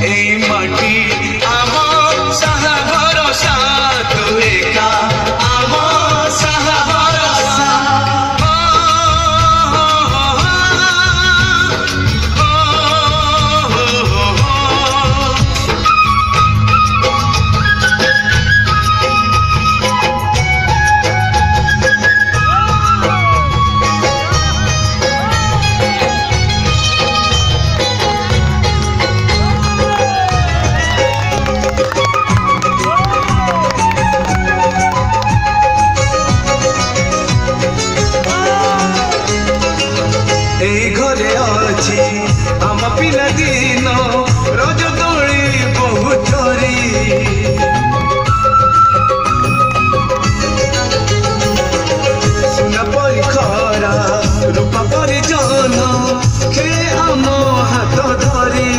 এই মাটি আমার সাহা ভরসা তু একা আমার সাহা ভরসা এই ঘরে আছে আম পিলা দিন রজ দোଳି বহু ঝরি সোনা পরি খরা রূপা পরি জন খেলে আম হাত ধরি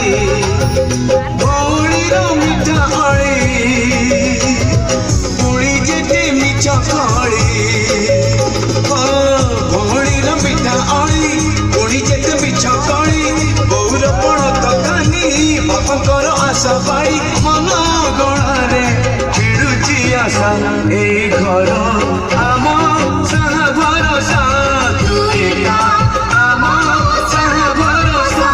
ভৌণীর মিঠা অଳି পুଣି যেতে মিছ খଳି ভৌণীর মিঠা অଳି পুଣି যেতে মিছ খଳି বউর পଣ ତକାନି ବାପଙ୍କର ଆଶା ପାଇ ମନ ଗଣାରେ ଛିଡ଼ୁଛି ଆଶା এই ঘর ଆମ ସାହା ଭରସା ତୁ ଏକା ଆମ ସାହା ଭରସା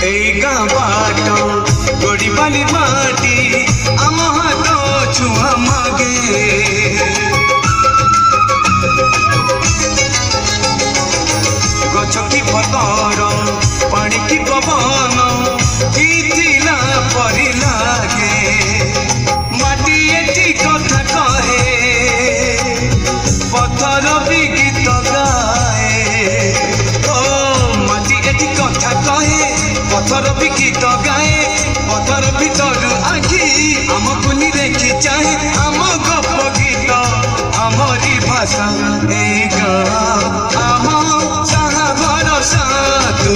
এই গাঁ বাট গড়ি বালি মাটি আম হাত ছুঁয়া মাগে গছ কি পতর পানি কি পবন ইথিলা পরি লাগে মাটি এটি কথা কহে পথর বি গীত গায়ে ও মাটি এটি কথা কহে পথর বি গীত গায়ে পথর ভিতরু আখি আমକୁ নিরেখি চাহে আম গপ গীত আমরি ভাষা এই গাঁ আম সাহা ভরসা তু